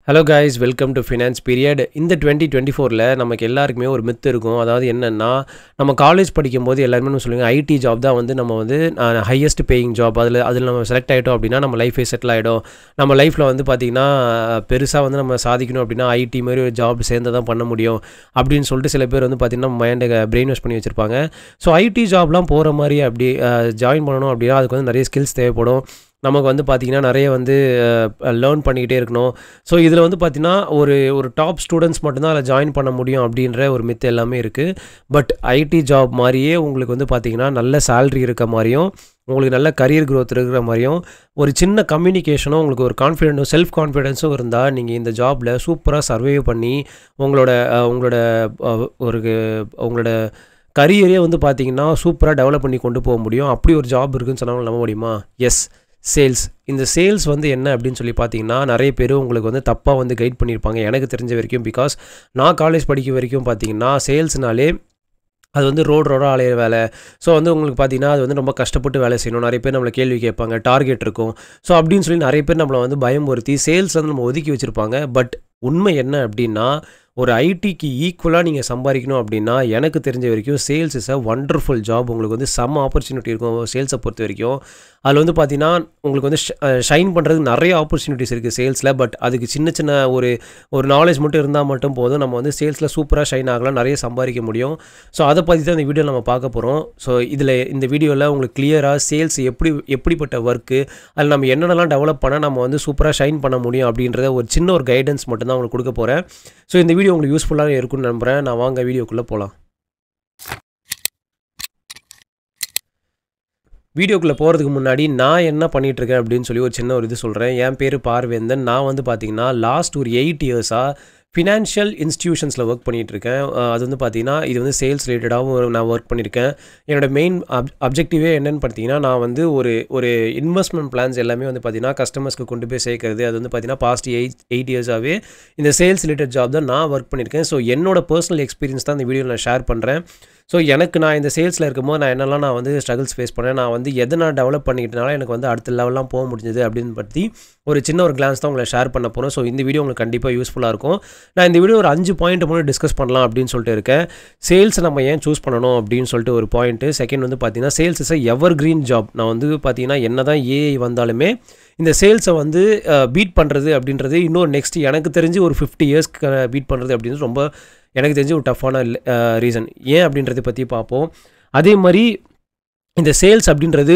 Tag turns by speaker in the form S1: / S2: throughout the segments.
S1: Hello guys, welcome to finance period. இந்த 2024ல் நமக்கு எல்லாருக்குமே ஒரு மித்து இருக்கும். அதாவது என்னென்னா, நம்ம காலேஜ் படிக்கும்போது எல்லாருமே சொல்லுவாங்க, ஐடி ஜாப் தான் வந்து நம்ம வந்து ஹையஸ்ட் பேயிங் ஜாப். அதில் நம்ம செலக்ட் ஆகிட்டோம் அப்படின்னா நம்ம லைஃபே செட்டில் ஆகிடும். நம்ம லைஃப்பில் வந்து பார்த்திங்கன்னா பெருசாக வந்து நம்ம சாதிக்கணும் அப்படின்னா ஐடி மாதிரி ஒரு ஜாப் சேர்ந்து தான் பண்ண முடியும் அப்படின்னு சொல்லிட்டு சில பேர் வந்து பார்த்திங்கன்னா மைண்டை பிரெயின் வாஷ் பண்ணி வச்சுருப்பாங்க. ஸோ ஐடி ஜாப்லாம் போகிற மாதிரி அப்படி ஜாயின் பண்ணணும் அப்படின்னா அதுக்கு வந்து நிறைய ஸ்கில்ஸ் தேவைப்படும். நமக்கு வந்து பார்த்திங்கன்னா நிறைய வந்து லேர்ன் பண்ணிக்கிட்டே இருக்கணும். ஸோ இதில் வந்து பார்த்திங்கன்னா ஒரு டாப் ஸ்டூடெண்ட்ஸ் மட்டும்தான் அதில் ஜாயின் பண்ண முடியும் அப்படின்ற ஒரு மித்து எல்லாமே இருக்குது. பட் ஐடி ஜாப் மாதிரியே உங்களுக்கு வந்து பார்த்திங்கன்னா நல்ல சேல்ரி இருக்க மாதிரியும், உங்களுக்கு நல்ல கரியர் க்ரோத் இருக்கிற மாதிரியும், ஒரு சின்ன கம்யூனிகேஷனும் உங்களுக்கு ஒரு கான்ஃபிடென்ட்டும் செல்ஃப் கான்ஃபிடென்ஸும் இருந்தால் நீங்கள் இந்த ஜாபில் சூப்பராக சர்வைவ் பண்ணி உங்களோட உங்களோட கரியரே வந்து பார்த்திங்கன்னா சூப்பராக டெவலப் பண்ணி கொண்டு போக முடியும். அப்படி ஒரு ஜாப் இருக்குதுன்னு சொன்னாலும் நம்ப முடியுமா? S, sales. இந்த சேல்ஸ் வந்து என்ன அப்படின்னு சொல்லி பார்த்தீங்கன்னா நிறைய பேர் உங்களுக்கு வந்து தப்பாக வந்து கைட் பண்ணியிருப்பாங்க எனக்கு தெரிஞ்ச வரைக்கும். பிகாஸ் நான் காலேஜ் படிக்க வரைக்கும் பார்த்தீங்கன்னா சேல்ஸ்னாலே அது வந்து ரோடாக அலையிற வேலை. ஸோ வந்து உங்களுக்கு பார்த்தீங்கன்னா அது வந்து ரொம்ப கஷ்டப்பட்டு வேலை செய்யணும். நிறைய பேர் நம்மளை கேள்வி கேட்பாங்க, டார்கெட் இருக்கும். ஸோ அப்படின்னு சொல்லி நிறைய பேர் நம்மளை வந்து பயமுறுத்தி சேல்ஸ் வந்து நம்ம ஒதுக்கி வச்சுருப்பாங்க. பட் உண்மை என்ன அப்படின்னா, ஒரு ஐடிக்கு ஈக்குவலாக நீங்கள் சம்பாதிக்கணும் அப்படின்னா எனக்கு தெரிஞ்ச வரைக்கும் sales is a wonderful job. உங்களுக்கு வந்து செம்ம ஆப்பர்ச்சுனிட்டி இருக்கும் சேல்ஸை பொறுத்த வரைக்கும். அதில் வந்து பார்த்தீங்கன்னா உங்களுக்கு வந்து ஷைன் பண்ணுறதுக்கு நிறைய ஆப்பர்ச்சுனிட்டிஸ் இருக்குது சேல்ஸில். பட் அதுக்கு சின்ன சின்ன ஒரு நாலேஜ் மட்டும் இருந்தால் மட்டும் போதும். நம்ம வந்து சேல்ஸில் சூப்பராக ஷைன் ஆகலாம், நிறைய சம்பாதிக்க முடியும். ஸோ அதை பற்றி தான் இந்த வீடியோவில் நம்ம பார்க்க போகிறோம். ஸோ இந்த வீடியோவில் உங்களுக்கு கிளியராக சேல்ஸ் எப்படிப்பட்ட ஒர்க்கு, அதில் நம்ம என்னென்னலாம் டெவலப் பண்ணால் நம்ம வந்து சூப்பராக ஷைன் பண்ண முடியும் அப்படின்றத ஒரு சின்ன ஒரு கைடன்ஸ் மட்டும் தான் உங்களுக்கு கொடுக்க போகிறேன். ஸோ இந்த வீடியோ உங்களுக்கு யூஸ்ஃபுல்லாக இருக்குன்னு நம்புகிறேன். நான் வாங்க வீடியோக்குள்ளே போகலாம். வீடியோக்குள்ளே போகிறதுக்கு முன்னாடி நான் என்ன பண்ணிகிட்ருக்கேன் அப்படின்னு சொல்லி ஒரு சின்ன ஒரு இது சொல்கிறேன். என் பேர் பார்வேந்தன். நான் வந்து பார்த்திங்கன்னா லாஸ்ட் ஒரு 8 இயர்ஸாக ஃபினான்ஷியல் இன்ஸ்டிடியூஷன்ஸில் ஒர்க் பண்ணிகிட்ருக்கேன். அது வந்து பார்த்திங்கன்னா இது வந்து சேல்ஸ் ரிலேட்டடாகவும் நான் ஒர்க் பண்ணியிருக்கேன். என்னோடய மெயின் அப்ஜெக்டிவே என்னென்னு பார்த்தீங்கன்னா, நான் வந்து ஒரு இன்வெஸ்ட்மெண்ட் பிளான்ஸ் எல்லாமே வந்து பார்த்திங்கன்னா கஸ்டமர்ஸ்க்கு கொண்டு போய் சேர்க்கறது. அது வந்து பார்த்திங்கன்னா பாஸ்ட் 8 இயர்ஸாகவே இந்த சேல்ஸ் ரிலேட்டட் ஜாப் தான் நான் ஒர்க் பண்ணியிருக்கேன். ஸோ என்னோட பர்சனல் எக்ஸ்பீரியன்ஸ் தான் இந்த வீடியோவில் நான் ஷேர் பண்ணுறேன். ஸோ நான் இந்த சேல்ஸில் இருக்கும்போது நான் வந்து ஸ்ட்ரகிள்ஸ் ஃபேஸ் பண்ணேன், நான் வந்து எதை நான் டெவலப் பண்ணிக்கிட்டனால எனக்கு வந்து அடுத்த லெவல்லாம் போக முடிஞ்சது அப்படின்னு பற்றி ஒரு சின்ன ஒரு கிளான்ஸ் தான் உங்களை ஷேர் பண்ண போகிறோம். ஸோ இந்த வீடியோ உங்களுக்கு கண்டிப்பாக யூஸ்ஃபுல்லாக இருக்கும். நான் இந்த வீடியோ ஒரு 5 பாயிண்ட் மட்டும் டிஸ்கஸ் பண்ணலாம் அப்படின்னு சொல்லிட்டு இருக்கேன். சேல்ஸ் நம்ம ஏன் சூஸ் பண்ணணும் அப்படின்னு சொல்லிட்டு ஒரு பாயிண்ட்டு. செகண்ட் வந்து பார்த்தீங்கன்னா sales is ever green job. நான் வந்து பார்த்தீங்கன்னா என்ன தான் ஏஐ வந்தாலுமே இந்த சேல்ஸை வந்து பீட் பண்ணுறது அப்படின்றது இன்னொரு நெக்ஸ்ட் எனக்கு தெரிஞ்சு ஒரு 50 இயர்ஸ்க்கு பீட் பண்ணுறது அப்படின்றது ரொம்ப எனக்கு தெரிஞ்சு ஒரு டஃப்பான ரீசன். ஏன் அப்படின்றத பற்றி பார்ப்போம். அதே மாதிரி இந்த சேல்ஸ் அப்படின்றது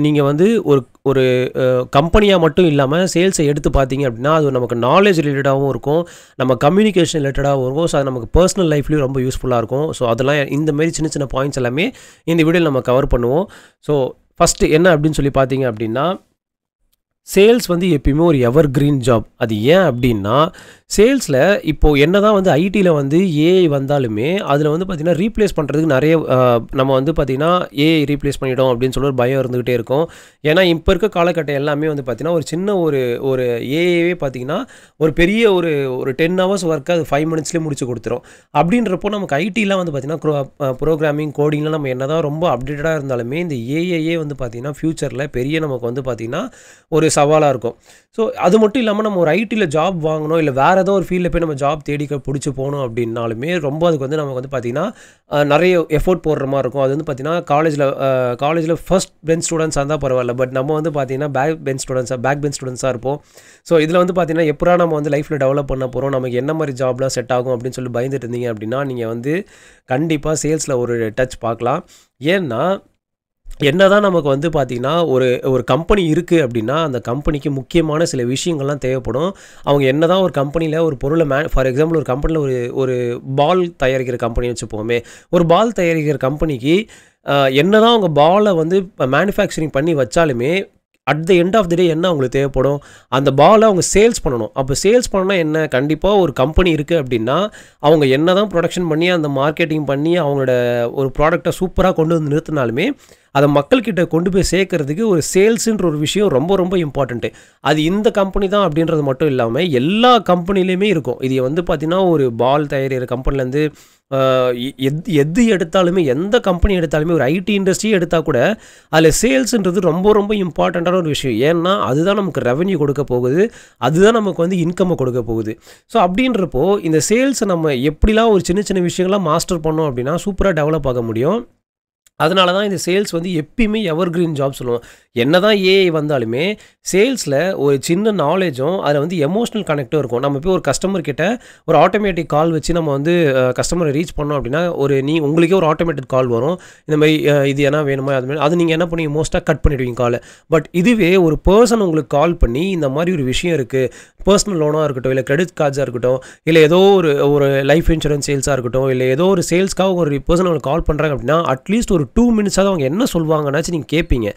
S1: நீங்கள் வந்து ஒரு கம்பெனியாக மட்டும் இல்லாமல் சேல்ஸை எடுத்து பார்த்தீங்க அப்படின்னா அது நமக்கு நாலேஜ் ரிலேட்டடாகவும் இருக்கும், நம்ம கம்யூனிகேஷன் ரிலேட்டடாகவும் இருக்கும். ஸோ அது நமக்கு பர்சனல் லைஃப்லேயும் ரொம்ப யூஸ்ஃபுல்லாக இருக்கும். ஸோ அதெல்லாம் இந்த மாதிரி சின்ன சின்ன பாயிண்ட்ஸ் எல்லாமே இந்த வீடியோவில் நம்ம கவர் பண்ணுவோம். ஸோ ஃபஸ்ட்டு என்ன அப்படின்னு சொல்லி பார்த்தீங்க அப்படின்னா, சேல்ஸ் வந்து எப்பயுமே ஒரு எவர் கிரீன் ஜாப். அது ஏன் அப்படின்னா, சேல்ஸில் இப்போது என்ன தான் வந்து ஐடியில் வந்து ஏஐ வந்தாலுமே அதில் வந்து பார்த்திங்கன்னா ரீப்ளேஸ் பண்ணுறதுக்கு நிறைய நம்ம வந்து பார்த்திங்கன்னா ஏஐ ரீப்ளேஸ் பண்ணிட்டோம் அப்படின்னு சொல்லி ஒரு பயம் இருந்துக்கிட்டே இருக்கும். ஏன்னா இப்போ இருக்க காலகட்டம் எல்லாமே வந்து பார்த்திங்கன்னா ஒரு சின்ன ஒரு ஏஐவே பார்த்திங்கன்னா ஒரு பெரிய ஒரு 10 hours ஒர்க்கு அது 5 minutesலேயே முடிச்சு கொடுத்துரும். அப்படின்றப்போ நமக்கு ஐடிலாம் வந்து பார்த்திங்கன்னா ப்ரோக்ராமிங் கோடிங்லாம் நம்ம என்ன தான் ரொம்ப அப்டேட்டடாக இருந்தாலுமே இந்த ஏஐயே வந்து பார்த்திங்கன்னா ஃப்யூச்சரில் பெரிய நமக்கு வந்து பார்த்திங்கன்னா ஒரு சவாலாக இருக்கும். ஸோ அது மட்டும் இல்லாமல் நம்ம ஒரு ஐடியில் ஜாப் வாங்கணும், இல்லை வேறு ஏதோ ஒரு ஃபீல்டில் போய் நம்ம ஜாப் பிடிச்சி போகணும் அப்படின்னாலுமே ரொம்ப அதுக்கு வந்து நமக்கு வந்து பார்த்திங்கன்னா நிறைய எஃபோர்ட் போடுற மாதிரி இருக்கும். அது வந்து பார்த்திங்கன்னா காலேஜில் ஃபர்ஸ்ட் பெஞ்ச் ஸ்டூடெண்ட்ஸாக இருந்தால் பரவாயில்ல. பட் நம்ம வந்து பார்த்திங்கன்னா பேக் பெஞ்ச் ஸ்டூடெண்ட்ஸாக இருப்போம். ஸோ இதில் வந்து பார்த்திங்கன்னா எப்படா நம்ம வந்து லைஃப்பில் டெவலப் பண்ண போகிறோம், நமக்கு என்ன மாதிரி ஜாப்லாம் செட் ஆகும் அப்படின்னு சொல்லி பயந்துட்டு இருந்தீங்க அப்படின்னா நீங்கள் வந்து கண்டிப்பாக சேல்ஸில் ஒரு டச் பார்க்கலாம். ஏன்னா என்னதான் நமக்கு வந்து பார்த்திங்கன்னா ஒரு கம்பெனி இருக்குது அப்படின்னா அந்த கம்பெனிக்கு முக்கியமான சில விஷயங்கள்லாம் தேவைப்படும். அவங்க என்ன தான் ஒரு கம்பெனியில் ஒரு பொருளை ஃபார் எக்ஸாம்பிள் ஒரு கம்பெனியில் ஒரு பால் தயாரிக்கிற கம்பெனி வச்சுப்போமே, ஒரு பால் தயாரிக்கிற கம்பெனிக்கு என்ன தான் அவங்க பாலை வந்து மேனுஃபேக்சரிங் பண்ணி வச்சாலுமே at the end of the day என்ன அவங்களுக்கு தேவைப்படும், அந்த பாலை அவங்க சேல்ஸ் பண்ணணும். அப்போ சேல்ஸ் பண்ணால் என்ன, கண்டிப்பாக ஒரு கம்பெனி இருக்குது அப்படின்னா அவங்க என்ன தான் ப்ரொடக்ஷன் பண்ணி அந்த மார்க்கெட்டிங் பண்ணி அவங்களோட ஒரு ப்ராடக்டை சூப்பராக கொண்டு வந்து நிறுத்தினாலுமே அதை மக்கள்கிட்ட கொண்டு போய் சேர்க்கறதுக்கு ஒரு சேல்ஸுன்ற ஒரு விஷயம் ரொம்ப ரொம்ப இம்பார்ட்டண்ட்டு. அது இந்த கம்பெனி தான் அப்படின்றது மட்டும் இல்லாமல் எல்லா கம்பெனிலையுமே இருக்கும். இது வந்து பார்த்திங்கன்னா ஒரு பால் தயாரிக்கிற கம்பெனிலேருந்து எது எடுத்தாலுமே எந்த கம்பெனி எடுத்தாலுமே ஒரு ஐடி இண்டஸ்ட்ரி எடுத்தால் கூட அதில் சேல்ஸுன்றது ரொம்ப ரொம்ப இம்பார்ட்டண்ட்டான ஒரு விஷயம். ஏன்னா அதுதான் நமக்கு ரெவன்யூ கொடுக்க போகுது, அதுதான் நமக்கு வந்து இன்கம்மை கொடுக்க போகுது. ஸோ அப்படின்றப்போ இந்த சேல்ஸை நம்ம எப்படிலாம் ஒரு சின்ன சின்ன விஷயங்கள்லாம் மாஸ்டர் பண்ணோம் அப்படின்னா சூப்பராக டெவலப் ஆக முடியும். அதனால தான் இந்த சேல்ஸ் வந்து எப்பயுமே எவர் கிரீன் ஜாப் சொல்லுவோம். என்ன தான் ஏஐ வந்தாலுமே சேல்ஸில் ஒரு சின்ன நாலேஜும் அதில் வந்து எமோஷனல் கனெக்டும் இருக்கும். நம்ம போய் ஒரு கஸ்டமர் கிட்ட ஒரு ஆட்டோமேட்டிக் கால் வச்சு நம்ம வந்து கஸ்டமரை ரீச் பண்ணோம் அப்படின்னா உங்களுக்கே ஒரு ஆட்டோமேட்டிக் கால் வரும். இந்த மாதிரி இது என்ன வேணுமா அது நீங்கள் என்ன பண்ணி மோஸ்ட்டாக கட் பண்ணிவிடுவீங்க காலை. பட் இதுவே ஒரு பர்சன் உங்களுக்கு கால் பண்ணி இந்த மாதிரி ஒரு விஷயம் இருக்குது, பர்சனல் லோனாக இருக்கட்டும், இல்லை கிரெடிட் கார்ட்ஸாக இருக்கட்டும், இல்லை ஏதோ ஒரு லைஃப் இன்சூரன்ஸ் சேல்ஸாக இருக்கட்டும், இல்லை ஏதோ ஒரு சேல்ஸ்க்காக ஒரு பர்சன் உங்களுக்கு கால் பண்ணுறாங்க அப்படின்னா அட்லீஸ்ட் ஒரு 2 மினிட்ஸாவது அவங்க என்ன சொல்லுவாங்கன்னாச்சும் நீங்கள் கேட்பீங்க.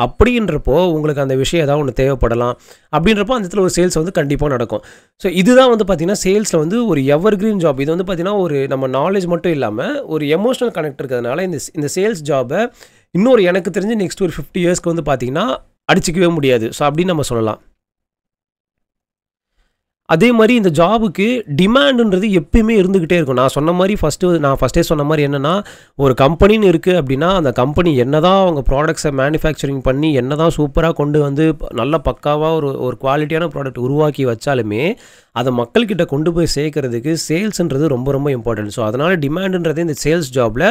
S1: அப்படின்றப்போ உங்களுக்கு அந்த விஷயம் ஏதாவது ஒன்று தேவைப்படலாம். அப்படின்றப்போ அந்த இடத்துல ஒரு சேல்ஸ் வந்து கண்டிப்பாக நடக்கும். ஸோ இதுதான் வந்து பார்த்திங்கன்னா சேல்ஸில் வந்து ஒரு எவர் கிரீன் ஜாப். இது வந்து பார்த்திங்கன்னா ஒரு நம்ம நாலேஜ் மட்டும் இல்லாமல் ஒரு எமோஷனல் கனெக்ட் இருக்கிறதுனால இந்த சேல்ஸ் ஜாபை இன்னொரு எனக்கு தெரிஞ்சு நெக்ஸ்ட் ஒரு 50 இயர்ஸ்க்கு வந்து பார்த்திங்கன்னா அடிச்சிக்கவே முடியாது. ஸோ அப்படின்னு நம்ம சொல்லலாம். அதே மாதிரி இந்த ஜாபுக்கு டிமாண்டுன்றது எப்பயுமே இருந்துக்கிட்டே இருக்கும். நான் ஃபஸ்ட்டே சொன்ன மாதிரி என்னென்னா, ஒரு கம்பெனின்னு இருக்குது அப்படின்னா அந்த கம்பெனி என்ன தான் அவங்க ப்ராடக்ட்ஸை மேனுஃபேக்சரிங் பண்ணி என்ன தான் சூப்பராக கொண்டு வந்து நல்ல பக்காவாக ஒரு குவாலிட்டியான ப்ராடக்ட் உருவாக்கி வச்சாலுமே அதை மக்கள்கிட்ட கொண்டு போய் சேர்க்கறதுக்கு சேல்ஸுன்றது ரொம்ப ரொம்ப இம்பார்ட்டன்ட். ஸோ அதனால் டிமாண்டுன்றது இந்த சேல்ஸ் ஜாபில்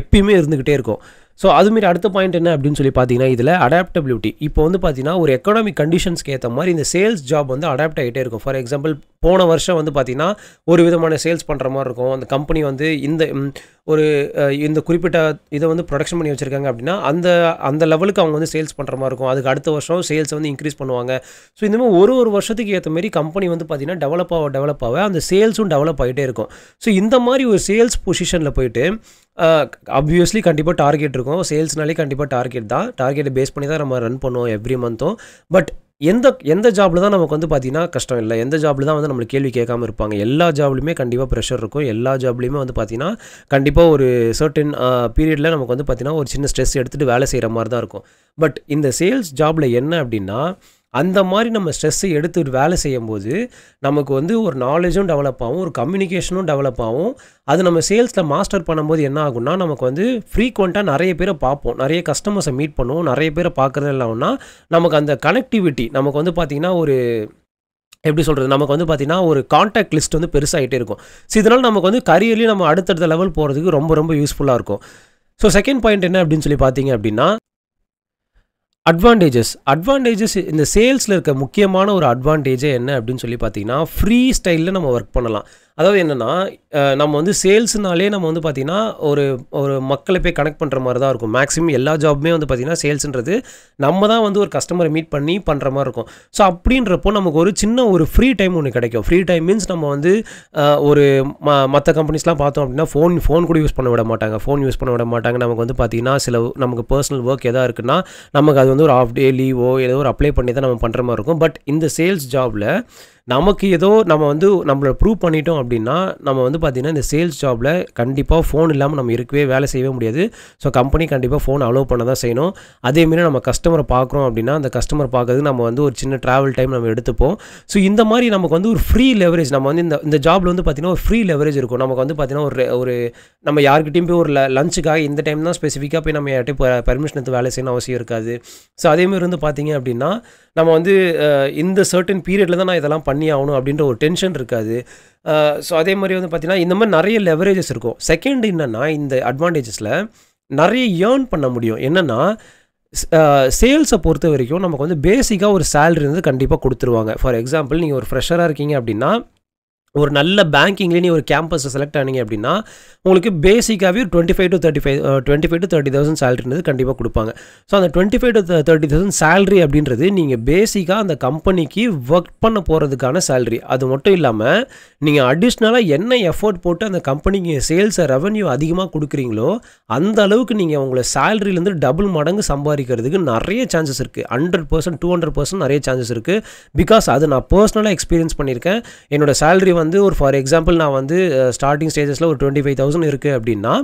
S1: எப்பயுமே இருந்துக்கிட்டே இருக்கும். ஸோ அதுமாரி அடுத்த பாயிண்ட் என்ன அப்படின்னு சொல்லி பார்த்தீங்கன்னா, இதில் அடாப்டபிலிட்டி. இப்போ வந்து பார்த்தீங்கன்னா ஒரு எக்கனாமிக் கண்டிஷன்ஸ்க்கு ஏற்ற மாதிரி இந்த சேல்ஸ் ஜாப் வந்து அடாப்ட் ஆகிட்டே இருக்கும். ஃபார் எக்ஸாம்பிள் போன வருஷம் வந்து பார்த்தீங்கன்னா ஒரு விதமான சேல்ஸ் பண்ணுற மாதிரி இருக்கும். அந்த கம்பெனி வந்து இந்த குறிப்பிட்ட இதை வந்து ப்ரொடக்ஷன் பண்ணி வச்சுருக்காங்க அப்படின்னா அந்த லெவலுக்கு அவங்க வந்து சேல்ஸ் பண்ணுற மாதிரி இருக்கும். அதுக்கு அடுத்த வருஷம் சேல்ஸ் வந்து இன்க்ரீஸ் பண்ணுவாங்க. ஸோ இந்த மாதிரி ஒரு வருஷத்துக்கு ஏற்ற மாதிரி கம்பெனி வந்து பார்த்திங்கன்னா டெவலப் ஆக அந்த சேல்ஸும் டெவலப் ஆகிட்டே இருக்கும். ஸோ இந்த மாதிரி ஒரு சேல்ஸ் பொசிஷனில் போயிட்டு ஆப்வியஸ்லி கண்டிப்பாக டார்கெட் இருக்கும். சேல்ஸ்னாலே கண்டிப்பாக டார்கெட்டை பேஸ் பண்ணி தான் நம்ம ரன் பண்ணுவோம் எவ்ரி மந்த்தும். பட் எந்த ஜாபில் தான் நமக்கு வந்து பார்த்திங்கன்னா கஷ்டம் இல்லை, எந்த ஜாபில் தான் வந்து நம்மளுக்கு கேள்வி கேட்காமல் இருப்பாங்க. எல்லா ஜாப்லையுமே கண்டிப்பாக ப்ரெஷர் இருக்கும். எல்லா ஜாப்லையுமே வந்து பார்த்திங்கன்னா கண்டிப்பாக ஒரு சர்டன் பீரியடில் நமக்கு வந்து பார்த்திங்கன்னா ஒரு சின்ன ஸ்ட்ரெஸ் எடுத்துகிட்டு வேலை செய்கிற மாதிரி தான் இருக்கும். பட் இந்த சேல்ஸ் ஜாபில் என்ன அப்படின்னா அந்த மாதிரி நம்ம ஸ்ட்ரெஸ்ஸை எடுத்துகிட்டு வேலை செய்யும்போது நமக்கு வந்து ஒரு நாலேஜும் டெவலப் ஆகும், ஒரு கம்யூனிகேஷனும் டெவலப் ஆகும். அது நம்ம சேல்ஸில் மாஸ்டர் பண்ணும்போது என்ன ஆகும்னா நமக்கு வந்து ஃப்ரீக்வெண்ட்டாக நிறைய பேரை பார்ப்போம், நிறைய கஸ்டமர்ஸை மீட் பண்ணுவோம். நிறைய பேரை பார்க்குறது இல்லாமல்னா நமக்கு அந்த கனெக்டிவிட்டி நமக்கு வந்து பார்த்திங்கன்னா எப்படி சொல்கிறது, நமக்கு வந்து பார்த்திங்கன்னா ஒரு கான்டாக்ட் லிஸ்ட் வந்து பெருசாகிட்டே இருக்கும். ஸோ இதனால் நமக்கு வந்து கரியர்லேயும் நம்ம அடுத்தடுத்த லெவல் போகிறதுக்கு ரொம்ப ரொம்ப யூஸ்ஃபுல்லாக இருக்கும். ஸோ செகண்ட் பாயிண்ட் என்ன அப்படின்னு சொல்லி பார்த்தீங்க அப்படின்னா அட்வான்டேஜஸ் இந்த சேல்ஸில் இருக்க முக்கியமான ஒரு அட்வான்டேஜே என்ன அப்படின்னு சொல்லி பார்த்தீங்கன்னா ஃப்ரீ ஸ்டைலில் நம்ம ஒர்க் பண்ணலாம். அதாவது என்னென்னா நம்ம வந்து சேல்ஸ்னாலே நம்ம வந்து பார்த்திங்கன்னா ஒரு மக்களை போய் கனெக்ட் பண்ணுற மாதிரி தான் இருக்கும். மேக்ஸிமம் எல்லா ஜாப்புமே வந்து பார்த்திங்கன்னா சேல்ஸுன்றது நம்ம தான் வந்து ஒரு கஸ்டமரை மீட் பண்ணி பண்ணுற மாதிரி இருக்கும். ஸோ அப்படின்றப்போ நமக்கு ஒரு சின்ன ஒரு ஃப்ரீ டைம் ஒன்று கிடைக்கும். ஃப்ரீ டைம் மீன்ஸ் நம்ம வந்து ஒரு மற்ற கம்பெனிஸ்லாம் பார்த்தோம் அப்படின்னா ஃபோன் கூட யூஸ் பண்ண விட மாட்டாங்க. நமக்கு வந்து பார்த்திங்கன்னா நமக்கு பர்சனல் ஒர்க் எதாவது இருக்குன்னா நமக்கு அது வந்து ஒரு ஆஃப் டே லீவோ ஏதோ ஒரு அப்ளை பண்ணி தான் நம்ம பண்ணுற மாதிரி இருக்கும். பட் இந்த சேல்ஸ் ஜாபில் நமக்கு ஏதோ நம்ம வந்து நம்மளை ப்ரூவ் பண்ணிட்டோம் அப்படின்னா நம்ம வந்து பார்த்திங்கன்னா இந்த சேல்ஸ் ஜாபில் கண்டிப்பாக ஃபோன் இல்லாமல் நம்ம வேலை செய்யவே முடியாது. ஸோ கம்பெனி கண்டிப்பாக ஃபோன் அலோவ் பண்ண தான் செய்யணும். அதேமாரி நம்ம கஸ்டமரை பார்க்குறோம் அப்படின்னா அந்த கஸ்டமர் பார்க்கறதுக்கு நம்ம வந்து ஒரு சின்ன ட்ராவல் டைம் நம்ம எடுத்துப்போம். ஸோ இந்த மாதிரி நமக்கு வந்து ஒரு ஃப்ரீ லெவரேஜ் நம்ம வந்து இந்த ஜாபில் வந்து பார்த்திங்கன்னா ஒரு ஃப்ரீ லெவரேஜ் இருக்கும். நமக்கு வந்து பார்த்திங்கன்னா ஒரு நம்ம யார்கிட்டையும் போய் ஒரு லஞ்சுக்காக இந்த டைம் தான் ஸ்பெசிஃபிக்காக போய் நம்ம யார்கிட்டையும் பர்மிஷன் எடுத்து வேலை செய்யணும் அவசியம் இருக்காது. ஸோ அதேமாதிரி வந்து பார்த்திங்க அப்படின்னா நம்ம வந்து இந்த சர்டன் பீரியடில் தான் நான் இதெல்லாம் பண்ணி ஆகணும் அப்படின்ற ஒரு டென்ஷன் இருக்காது. ஸோ அதே மாதிரி வந்து பார்த்திங்கன்னா இந்த மாதிரி நிறைய லெவரேஜஸ் இருக்கும். செகண்ட் என்னென்னா இந்த அட்வான்டேஜஸில் நிறைய ஏர்ன் பண்ண முடியும். என்னென்னா சேல்ஸை பொறுத்த வரைக்கும் நமக்கு வந்து பேசிக்காக ஒரு சேலரி வந்து கண்டிப்பாக கொடுத்துருவாங்க. ஃபார் எக்ஸாம்பிள் நீங்கள் ஒரு ஃப்ரெஷராக இருக்கீங்க அப்படின்னா ஒரு நல்ல பேங்கிங்லேயே நீ ஒரு கேம்பஸை செலக்ட் ஆனீங்க அப்படின்னா உங்களுக்கு பேசிக்காகவே 25,000 to 30,000 சேலரின்றது கண்டிப்பாக கொடுப்பாங்க. ஸோ அந்த 25,000 to 30,000 சேலரி அப்படின்றது நீங்கள் பேசிக்காக அந்த கம்பெனிக்கு ஒர்க் பண்ண போகிறதுக்கான சேலரி. அது மட்டும் இல்லாமல் நீங்கள் அடிஷ்னலாக என்ன எஃபோர்ட் போட்டு அந்த கம்பெனிக்கு சேல்ஸை ரெவன்யூ அதிகமாக கொடுக்குறீங்களோ அந்த அளவுக்கு நீங்கள் உங்களை சேலரியிலேருந்து டபுள் மடங்கு சம்பாதிக்கிறதுக்கு நிறைய சான்சஸ் இருக்குது. 100%, 200% நிறைய சான்சஸ் இருக்குது. பிகாஸ் அது நான் பர்சனலாக எக்ஸ்பீரியன்ஸ் பண்ணியிருக்கேன். என்னோடய சேலரி வந்து ஒரு ஃபார் எக்ஸாம்பிள் நான் வந்து ஸ்டார்டிங் ஸ்டேஜஸில் ஒரு 25,000 இருக்குது அப்படின்னா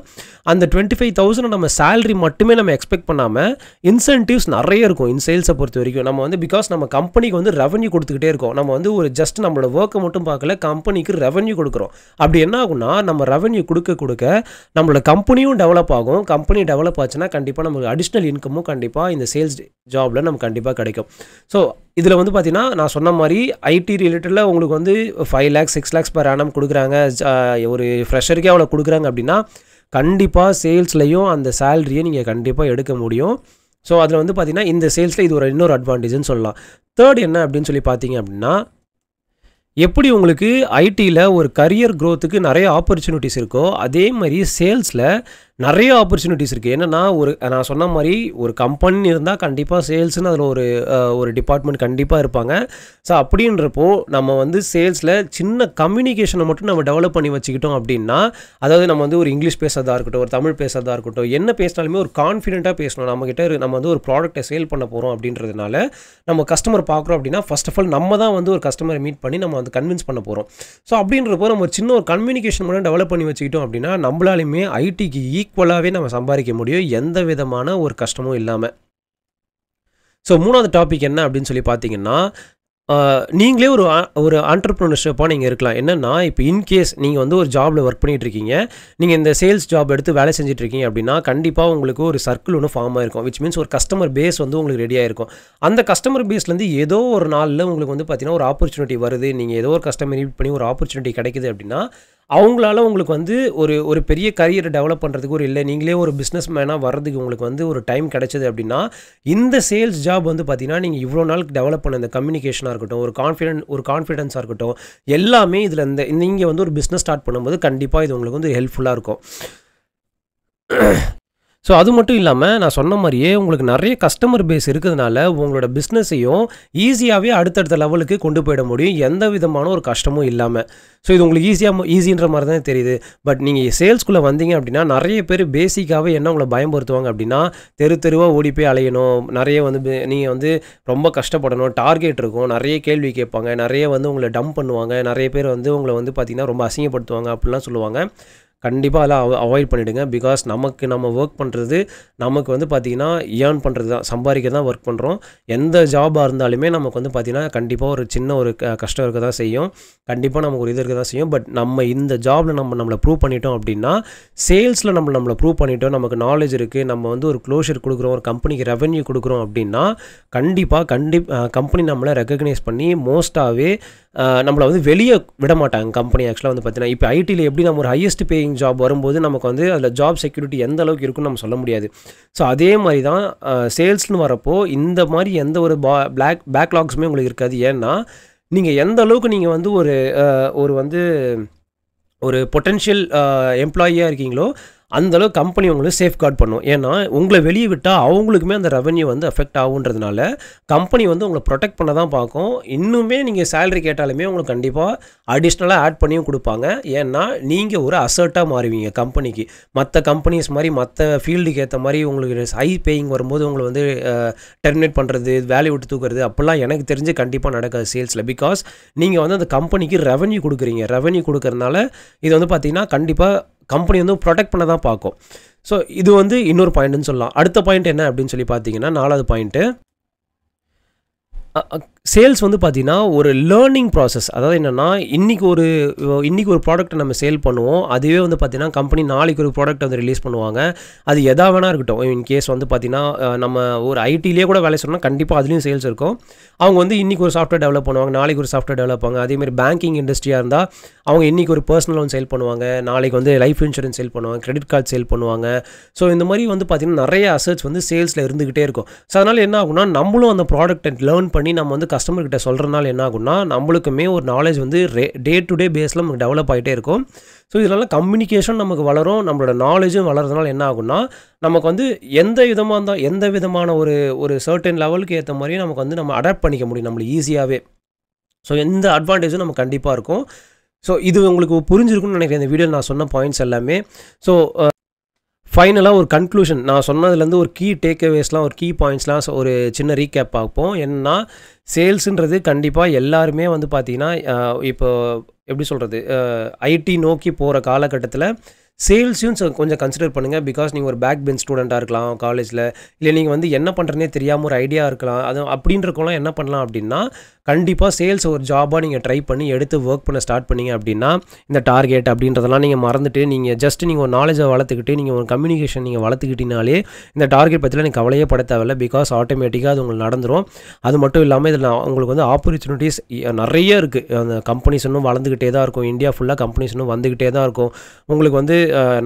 S1: அந்த 25,000 நம்ம சேலரி மட்டுமே நம்ம எக்ஸ்பெக்ட் பண்ணாமல் இன்சென்டிவ்ஸ் நிறைய இருக்கும் சேல்ஸை பொறுத்த வரைக்கும். நம்ம வந்து பிகாஸ் நம்ம கம்பெனிக்கு வந்து ரெவன்யூ கொடுத்துக்கிட்டே இருக்கோம். நம்ம வந்து ஒரு ஜஸ்ட் நம்மளோட ஒர்க்கை மட்டும் பார்க்கல, கம்பெனிக்கு ரெவன்யூ கொடுக்குறோம். அப்படி என்ன ஆகும்னா நம்ம ரெவன்யூ கொடுக்க நம்மளோட கம்பெனியும் டெவலப் ஆகும். கம்பெனி டெவலப் ஆச்சுன்னா கண்டிப்பாக நமக்கு அடிஷ்னல் இன்கமும் கண்டிப்பாக இந்த சேல்ஸ் ஜாபில் நமக்கு கண்டிப்பாக கிடைக்கும். ஸோ இதில் வந்து பார்த்தீங்கன்னா நான் சொன்ன மாதிரி ஐடி ரிலேட்டடில் உங்களுக்கு வந்து 5 lakhs 6 lakhs per annum கொடுக்குறாங்க, ஒரு ஃப்ரெஷருக்கே அவ்வளோ கொடுக்குறாங்க அப்படின்னா கண்டிப்பாக சேல்ஸ்லையும் அந்த சேலரியை நீங்கள் கண்டிப்பாக எடுக்க முடியும். ஸோ அதில் வந்து பார்த்தீங்கன்னா இந்த சேல்ஸில் இது ஒரு இன்னொரு அட்வான்டேஜ்னு சொல்லலாம். தேர்ட் என்ன அப்படின்னு சொல்லி பார்த்தீங்க அப்படின்னா, எப்படி உங்களுக்கு ஐடியில் ஒரு கரியர் க்ரோத்துக்கு நிறைய ஆப்பர்ச்சுனிட்டிஸ் இருக்கோ அதே மாதிரி சேல்ஸில் நிறைய ஆப்பர்ச்சுனிட்டிஸ் இருக்குது. என்னென்னா நான் சொன்ன மாதிரி ஒரு கம்பெனி இருந்தால் கண்டிப்பாக சேல்ஸ்னு அதில் ஒரு டிபார்ட்மெண்ட் கண்டிப்பாக இருப்பாங்க. ஸோ அப்படின்றப்போ நம்ம வந்து சேல்ஸில் சின்ன கம்யூனிகேஷனை மட்டும் நம்ம டெவலப் பண்ணி வச்சுக்கிட்டோம் அப்படின்னா, அதாவது நம்ம வந்து ஒரு இங்கிலீஷ் பேசுறதா இருக்கட்டும், ஒரு தமிழ் பேசுறதா இருக்கட்டும், என்ன பேசினாலுமே ஒரு கான்ஃபிடென்ட்டாக பேசணும். நம்மக்கிட்ட நம்ம வந்து ஒரு ப்ராடக்ட்டை சேல் பண்ண போகிறோம் அப்படின்றதுனால நம்ம கஸ்டமர் பார்க்குறோம் அப்படின்னா ஃபர்ஸ்ட் ஆஃப் ஆல் நம்ம தான் வந்து ஒரு கஸ்டமரை மீட் பண்ணி நம்ம வந்து கன்வின்ஸ் பண்ண போகிறோம். ஸோ அப்படின்றப்போ நம்ம ஒரு சின்ன ஒரு கம்யூனிகேஷன் மட்டும் டெவலப் பண்ணி வச்சுக்கிட்டோம் அப்படின்னா நம்மளாலுமே ஐடிக்கு ஈக்குவலாகவே நம்ம சம்பாதிக்க முடியும், எந்த விதமான ஒரு கஷ்டமும் இல்லாமல். ஸோ மூணாவது டாபிக் என்ன அப்படின்னு சொல்லி பார்த்தீங்கன்னா, நீங்களே ஒரு ஆண்டர்ப்ரனர்ஷிப்பாக நீங்கள் இருக்கலாம். என்னென்னா இப்போ இன்கேஸ் நீங்கள் வந்து ஒரு ஜாபில் ஒர்க் பண்ணிகிட்ருக்கீங்க, நீங்கள் இந்த சேல்ஸ் ஜாப் எடுத்து வேலை செஞ்சிட்ருக்கீங்க அப்படின்னா கண்டிப்பாக உங்களுக்கு ஒரு சர்க்கிள் ஒன்று ஃபார்ம் ஆகிருக்கும். விச் மீன்ஸ் ஒரு கஸ்டமர் பேஸ் வந்து உங்களுக்கு ரெடியாக இருக்கும். அந்த கஸ்டமர் பேஸ்லேருந்து ஏதோ ஒரு நாளில் உங்களுக்கு வந்து பார்த்தீங்கன்னா ஒரு ஆப்பர்ச்சுனிட்டி வருது, நீங்கள் ஏதோ ஒரு கஸ்டமர் மீட் பண்ணி ஒரு ஆப்பர்ச்சுனிட்டி கிடைக்குது அப்படின்னா அவங்களால உங்களுக்கு வந்து ஒரு பெரிய கரியரை டெவலப் பண்ணுறதுக்கு இல்லை நீங்களே ஒரு பிஸ்னஸ் மேனாக வர்றதுக்கு உங்களுக்கு வந்து ஒரு டைம் கிடைச்சது அப்படின்னா இந்த சேல்ஸ் ஜாப் வந்து பார்த்தீங்கன்னா நீங்கள் இவ்வளோ நாளுக்கு டெவலப் பண்ண இந்த கம்யூனிகேஷனாக இருக்கட்டும், ஒரு கான்ஃபிடென்ஸாக இருக்கட்டும், எல்லாமே இதில் நீங்கள் வந்து ஒரு பிஸ்னஸ் ஸ்டார்ட் பண்ணும்போது கண்டிப்பாக இது உங்களுக்கு வந்து ஹெல்ப்ஃபுல்லாக இருக்கும். ஸோ அது மட்டும் இல்லாமல் நான் சொன்ன மாதிரியே உங்களுக்கு நிறைய கஸ்டமர் பேஸ் இருக்கிறதுனால உங்களோட பிஸ்னஸையும் ஈஸியாகவே அடுத்தடுத்த லெவலுக்கு கொண்டு போயிட முடியும், எந்த விதமான ஒரு கஷ்டமும் இல்லாமல். ஸோ இது உங்களுக்கு ஈஸின்ற மாதிரி தான் தெரியுது. பட் நீங்கள் சேல்ஸ்குள்ளே வந்தீங்க அப்படின்னா நிறைய பேர் பேசிக்காகவே என்ன உங்களை பயன்படுத்துவாங்க அப்படின்னா தெருவாக ஓடி போய் அலையணும், நிறைய வந்து நீங்கள் வந்து ரொம்ப கஷ்டப்படணும், டார்கெட் இருக்கும், நிறைய கேள்வி கேட்பாங்க, நிறைய வந்து உங்களை டம்ப் பண்ணுவாங்க, நிறைய பேர் வந்து உங்களை வந்து பார்த்திங்கன்னா ரொம்ப அசிங்கப்படுத்துவாங்க அப்படிலாம் சொல்லுவாங்க. கண்டிப்பாக அதெல்லாம் அவாய்ட் பண்ணிவிடுங்க. பிகாஸ் நம்ம ஒர்க் பண்ணுறது நமக்கு வந்து பார்த்திங்கன்னா ஏர்ன் பண்ணுறது தான், சம்பாதிக்க தான் ஒர்க் பண்ணுறோம். எந்த ஜாபாக இருந்தாலுமே நமக்கு வந்து பார்த்திங்கன்னா கண்டிப்பாக ஒரு சின்ன ஒரு கஷ்டம் இருக்க தான் செய்யும், கண்டிப்பாக நமக்கு ஒரு இது இருக்க தான் செய்யும். பட் நம்ம இந்த ஜாபில் நம்மளை ப்ரூவ் பண்ணிட்டோம் அப்படின்னா, சேல்ஸில் நம்மளை ப்ரூவ் பண்ணிட்டோம், நமக்கு நாலேஜ் இருக்குது, நம்ம வந்து ஒரு க்ளோஷர் கொடுக்குறோம், ஒரு கம்பெனிக்கு ரெவன்யூ கொடுக்குறோம் அப்படின்னா கம்பெனி நம்மளை ரெக்கக்னைஸ் பண்ணி மோஸ்ட்டாகவே நம்மளை வந்து வெளியே விட மாட்டாங்க கம்பெனி. ஆக்சுவலாக வந்து பார்த்தீங்கன்னா இப்போ ஐடியில் எப்படி நம்ம ஒரு ஹையஸ்ட் பேயிங் ஜாப் வரும்போது நமக்கு வந்து அதில் ஜாப் செக்யூரிட்டி எந்த அளவுக்கு இருக்குன்னு நம்ம சொல்ல முடியாது. ஸோ அதே மாதிரி தான் சேல்ஸ்னு வரப்போ இந்த மாதிரி எந்த ஒரு பேக்லாக்ஸுமே உங்களுக்கு இருக்காது. ஏன்னா நீங்கள் எந்த அளவுக்கு நீங்கள் வந்து ஒரு பொட்டென்ஷியல் எம்ப்ளாயியாக இருக்கீங்களோ அந்தளவு கம்பெனி உங்களை சேஃப்கார்ட் பண்ணும். ஏன்னா உங்களை வெளியே விட்டால் அவங்களுக்குமே அந்த ரெவன்யூ வந்து அஃபெக்ட் ஆகுன்றதுனால கம்பெனி வந்து உங்களை ப்ரொடெக்ட் பண்ண தான் பார்க்கும். இன்னுமே நீங்கள் சேலரி கேட்டாலுமே உங்களுக்கு கண்டிப்பாக அடிஷ்னலாக ஆட் பண்ணியும் கொடுப்பாங்க. ஏன்னா நீங்கள் ஒரு அசர்ட்டாக மாறுவீங்க கம்பெனிக்கு. மற்ற கம்பெனிஸ் மாதிரி மற்ற ஃபீல்டுக்கு ஏற்ற மாதிரி உங்களுக்கு ஹை பேயிங் வரும்போது உங்களை வந்து டெர்மினேட் பண்ணுறது, வேலையை விட்டு தூக்குறது அப்படிலாம் எனக்கு தெரிஞ்சு கண்டிப்பாக நடக்காது சேல்ஸில். பிகாஸ் நீங்கள் வந்து அந்த கம்பெனிக்கு ரெவன்யூ கொடுக்குறீங்க. ரெவன்யூ கொடுக்கறதுனால இது வந்து பார்த்திங்கன்னா கண்டிப்பாக கம்பெனி வந்து ப்ரொடெக்ட் பண்ண தான் பார்க்கும். ஸோ இது வந்து இன்னொரு பாயிண்ட்டுன்னு சொல்லலாம். அடுத்த பாயிண்ட் என்ன அப்படின்னு சொல்லி பார்த்தீங்கன்னா, 4வது பாயிண்ட்டு, சேல்ஸ் வந்து பார்த்திங்கன்னா ஒரு லேர்னிங் ப்ராசஸ். அதாவது என்னென்னா இன்றைக்கி ஒரு ப்ராடக்ட்டை நம்ம சேல் பண்ணுவோம், அதுவே வந்து பார்த்திங்கன்னா கம்பெனி நாளைக்கு ஒரு ப்ராடக்ட் வந்து ரிலீஸ் பண்ணுவாங்க. அது எதா வேணா இருக்கட்டும். இன்கேஸ் வந்து பார்த்திங்கன்னா நம்ம ஒரு ஐடிலேயே கூட வேலை சொன்னால் கண்டிப்பாக அதுலேயும் சேல்ஸ் இருக்கும். அவங்க வந்து இன்றைக்கி ஒரு சாஃப்ட்வேர் டெவலப் பண்ணுவாங்க, நாளைக்கு ஒரு சாஃப்ட்வேர் டெவலப் பண்ணுவாங்க. அதேமாதிரி பேங்கிங் இண்டஸ்ட்ரியாக இருந்தால் அவங்க இன்றைக்கி ஒரு பர்சனல் லோன் சேல் பண்ணுவாங்க, நாளைக்கு வந்து லைஃப் இன்சூரன்ஸ் சேல் பண்ணுவாங்க, கிரெடிட் கார்டு சேல் பண்ணுவாங்க. ஸோ இந்த மாதிரி வந்து பார்த்திங்கன்னா நிறைய அசட்ஸ் வந்து சேல்ஸில் இருந்துக்கிட்டே இருக்கும். ஸோ அதனால் என்ன ஆகும்னா நம்மளும் அந்த ப்ராடக்ட்டை லேர்ன் பண்ணி நம்ம வந்து கஸ்டமர்கிட்ட சொல்கிறனால என்ன ஆகும்னா நம்மளுக்குமே ஒரு நாலேஜ் வந்து டே டு டே பேஸில் நமக்கு டெவலப் ஆகிட்டே இருக்கும். ஸோ இதனால் கம்யூனிகேஷன் நமக்கு வளரும், நம்மளோட நாலேஜும் வளர்றதுனால என்ன ஆகும்னா நமக்கு வந்து எந்த விதமான ஒரு சர்டன் லெவலுக்கு ஏற்ற மாதிரி நமக்கு வந்து நம்ம அடாப்ட் பண்ணிக்க முடியும் நம்மளுக்கு ஈஸியாகவே. ஸோ இந்த அட்வான்டேஜும் நமக்கு கண்டிப்பாக இருக்கும். ஸோ இது உங்களுக்கு புரிஞ்சிருக்குன்னு நினைக்கிறேன் இந்த வீடியோவில் நான் சொன்ன பாயிண்ட்ஸ் எல்லாமே. ஸோ ஃபைனலாக ஒரு கன்க்ளூஷன் நான் சொன்னதுலேருந்து ஒரு கீ டேக்அவேஸ்லாம், ஒரு கீ பாயிண்ட்ஸ்லாம் ஒரு சின்ன ரீகேப் பார்ப்போம். என்னன்னா சேல்ஸுன்றது கண்டிப்பாக எல்லாருமே வந்து பார்த்திங்கன்னா இப்போ எப்படி சொல்கிறது, ஐடி நோக்கி போகிற காலகட்டத்தில் சேல்ஸையும் கொஞ்சம் கன்சிடர் பண்ணுங்கள். பிகாஸ் நீங்கள் ஒரு பேக் பெஞ்ச் ஸ்டூடெண்ட்டாக இருக்கலாம் காலேஜில், இல்லை நீங்கள் வந்து என்ன பண்ணுறனே தெரியாமல் ஒரு ஐடியா இருக்கலாம். அது அப்படின்றக்கெல்லாம் என்ன பண்ணலாம் அப்படின்னா, கண்டிப்பாக சேல்ஸ் ஒரு ஜாபாக நீங்கள் ட்ரை பண்ணி எடுத்து ஒர்க் பண்ண ஸ்டார்ட் பண்ணிங்க அப்படின்னா, இந்த டார்கெட் அப்படின்றதெல்லாம் நீங்கள் மறந்துட்டு நீங்கள் ஒரு நாலேஜை வளர்த்துக்கிட்டு நீங்கள் ஒரு கம்யூனிகேஷன் நீங்கள் வளர்த்துக்கிட்டினாலே இந்த டார்கெட் பற்றிலாம் நீங்கள் கவலையே பட தேவையில்ல. பிகாஸ் ஆட்டோமேட்டிக்காக அது உங்களுக்கு நடந்துடும். அது மட்டும் இல்லாமல் இதில் உங்களுக்கு வந்து ஆப்பர்ச்சுனிட்டிஸ் நிறைய இருக்குது. அந்த கம்பெனிஸ் இன்னும் வளர்ந்துக்கிட்டே தான் இருக்கும். இந்தியா ஃபுல்லாக கம்பெனிஸ் இன்னும் வந்துக்கிட்டே தான் இருக்கும். உங்களுக்கு வந்து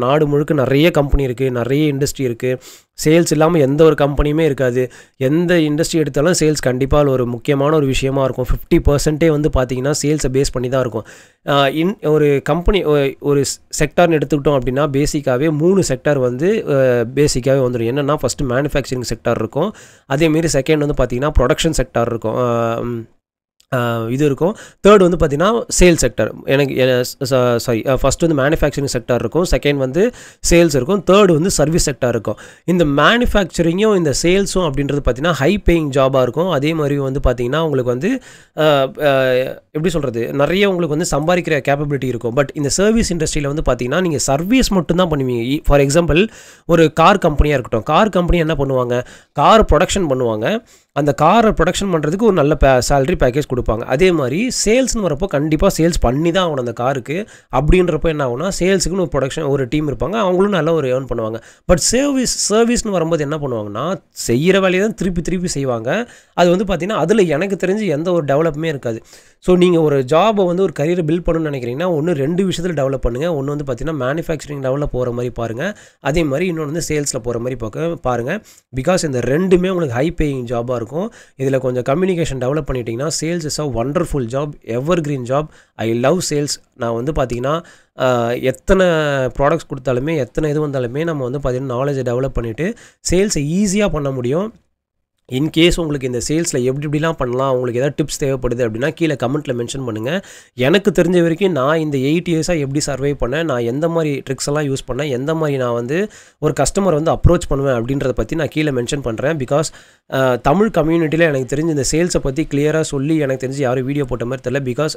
S1: நாடு முழுக்க நிறைய கம்பெனி இருக்குது, நிறைய இண்டஸ்ட்ரி இருக்குது. சேல்ஸ் இல்லாமல் எந்த ஒரு கம்பெனியுமே இருக்காது. எந்த இண்டஸ்ட்ரி எடுத்தாலும் சேல்ஸ் கண்டிப்பாக ஒரு முக்கியமான ஒரு விஷயமா இருக்கும். 50% வந்து பார்த்திங்கன்னா சேல்ஸை பேஸ் பண்ணி தான் இருக்கும். ஒரு கம்பெனி ஒரு செக்டார்னு எடுத்துக்கிட்டோம் அப்படின்னா பேசிக்காகவே 3 செக்டார் வந்து பேசிக்காகவே வந்துடும். என்னென்னா ஃபஸ்ட்டு மேனுஃபேக்சரிங் செக்டார் இருக்கும். அதேமாரி செகண்ட் வந்து பார்த்திங்கன்னா ப்ரொடக்ஷன் செக்டார் இருக்கும், இது இருக்கும். தேர்ட் வந்து பார்த்திங்கன்னா சேல் செக்டர். ஃபஸ்ட்டு வந்து மேனுஃபேக்சரிங் செக்டார் இருக்கும், செகண்ட் வந்து சேல்ஸ் இருக்கும், தேர்டு வந்து சர்வீஸ் செக்டார் இருக்கும். இந்த மேனுஃபேக்சரிங்கும் இந்த சேல்ஸும் அப்படின்றது பார்த்திங்கன்னா ஹை பேயிங் ஜாபாக இருக்கும். அதே மாதிரி வந்து பார்த்திங்கன்னா உங்களுக்கு வந்து எப்படி சொல்கிறது, நிறைய உங்களுக்கு வந்து சம்பாதிக்கிற கேப்பபிலிட்டி இருக்கும். பட் இந்த சர்வீஸ் இண்டஸ்ட்ரியில் வந்து பார்த்திங்கன்னா நீங்கள் சர்வீஸ் மட்டும்தான் பண்ணுவீங்க. ஃபார் எக்ஸாம்பிள் ஒரு கார் கம்பெனியாக இருக்கட்டும், கார் கம்பெனி என்ன பண்ணுவாங்க, கார் ப்ரொடக்ஷன் பண்ணுவாங்க. அந்த காரை ப்ரொடக்ஷன் பண்ணுறதுக்கு ஒரு நல்ல சேலரி பேக்கேஜ் கொடுப்பாங்க. அதே மாதிரி சேல்ஸ்னு வரப்போ கண்டிப்பாக சேல்ஸ் பண்ணி தான் ஆகணும் அந்த காருக்கு. அப்படின்றப்போ என்ன ஆகுனா, சேல்ஸுக்குன்னு ஒரு டீம் இருப்பாங்க, அவங்களும் நல்ல ஒரு ஏர்ன் பண்ணுவாங்க. பட் சர்வீஸ்னு வரும்போது என்ன பண்ணுவாங்கன்னா, செய்கிற வேலையை தான் திருப்பி செய்வாங்க. அது வந்து பார்த்திங்கன்னா அதில் எனக்கு தெரிஞ்சு எந்த ஒரு டெவலப்புமே இருக்காது. ஸோ நீங்கள் ஒரு ஜாபை வந்து ஒரு கரியரை பில்ட் பண்ணணும்னு நினைக்கிறீங்கன்னா, ஒன்று 2 விஷயத்தில் டெவலப் பண்ணுங்கள். ஒன்று வந்து பார்த்திங்கன்னா மேனுஃபேக்சரிங் லெவலில் போகிற மாதிரி பாருங்கள். அதே மாதிரி இன்னொன்று வந்து சேல்ஸில் போகிற மாதிரி பாருங்கள். பிகாஸ் இந்த ரெண்டுமே உங்களுக்கு ஹை பேயிங் ஜாபாக இருக்கும். இதில் கொஞ்சம் கம்யூனிகேஷன் டெவலப் பண்ணிட்டீங்கன்னா sales is a wonderful job, ever green job. I love sales. நான் வந்து பார்த்திங்கன்னா எத்தனை ப்ராடக்ட்ஸ் கொடுத்தாலுமே, எத்தனை இது வந்தாலுமே நம்ம வந்து பார்த்திங்கன்னா நாலேஜை டெவலப் பண்ணிவிட்டு சேல்ஸை ஈஸியாக பண்ண முடியும். இன்கேஸ் உங்களுக்கு இந்த சேல்ஸில் எப்படிலாம் பண்ணலாம், உங்களுக்கு ஏதாவது டிப்ஸ் தேவைப்படுது அப்படின்னா கீழே கமெண்ட்டில் மென்ஷன் பண்ணுங்கள். எனக்கு தெரிஞ்ச வரைக்கும் நான் இந்த 8 இயர்ஸாக எப்படி சர்வை பண்ணேன், நான் எந்த மாதிரி ட்ரிக்ஸ் எல்லாம் யூஸ் பண்ணேன், எந்த மாதிரி நான் வந்து ஒரு கஸ்டமர் வந்து அப்ரோச் பண்ணுவேன் அப்படின்றத பற்றி நான் கீழே மென்ஷன் பண்ணுறேன். பிகாஸ் தமிழ் கம்யூனிட்டியில் எனக்கு தெரிஞ்சு இந்த சேல்ஸை பற்றி கிளியராக சொல்லி எனக்கு தெரிஞ்சு யாரும் வீடியோ போட்ட மாதிரி தெரியல. பிகாஸ்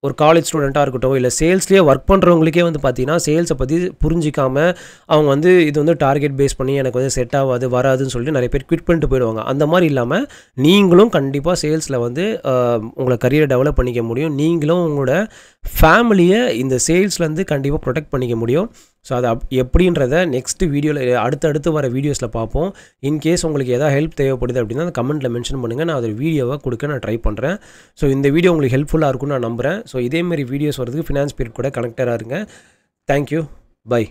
S1: ஒரு காலேஜ் ஸ்டூடெண்ட்டாக இருக்கட்டும், இல்லை சேல்ஸ்லேயே ஒர்க் பண்ணுறவங்களுக்கே வந்து பார்த்திங்கன்னா சேல்ஸை பற்றி புரிஞ்சிக்காமல் அவங்க வந்து இது வந்து டார்கெட் பேஸ் பண்ணி எனக்கு வந்து செட் ஆகாது வராதுன்னு சொல்லிட்டு நிறைய பேர் குவிட் பண்ணிட்டு போயிடுவாங்க. அந்த மாதிரி இல்லாமல் நீங்களும் கண்டிப்பாக சேல்ஸில் வந்து உங்களை கரியரை டெவலப் பண்ணிக்க முடியும். நீங்களும் உங்களோட ஃபேமிலியை இந்த சேல்ஸ்லேருந்து கண்டிப்பாக ப்ரொடெக்ட் பண்ணிக்க முடியும். ஸோ அது எப்படின்றத நெக்ஸ்ட் வீடியோவில் அடுத்தடுத்து வர வீடியோஸில் பார்ப்போம். இன்கேஸ் உங்களுக்கு எதாவது ஹெல்ப் தேவைப்படுது அப்படின்னா அந்த கமெண்ட்டில் மென்ஷன் பண்ணுங்கள். நான் ஒரு வீடியோவை கொடுக்க நான் ட்ரை பண்ணுறேன். ஸோ இந்த வீடியோ உங்களுக்கு ஹெல்ப்ஃபுல்லாக இருக்கும்னு நான் நம்புகிறேன். ஸோ இதேமாரி வீடியோஸ் வரதுக்கு ஃபினான்ஸ் பீரியட் கூட கனெக்டடாக இருங்க. தேங்க்யூ. பை.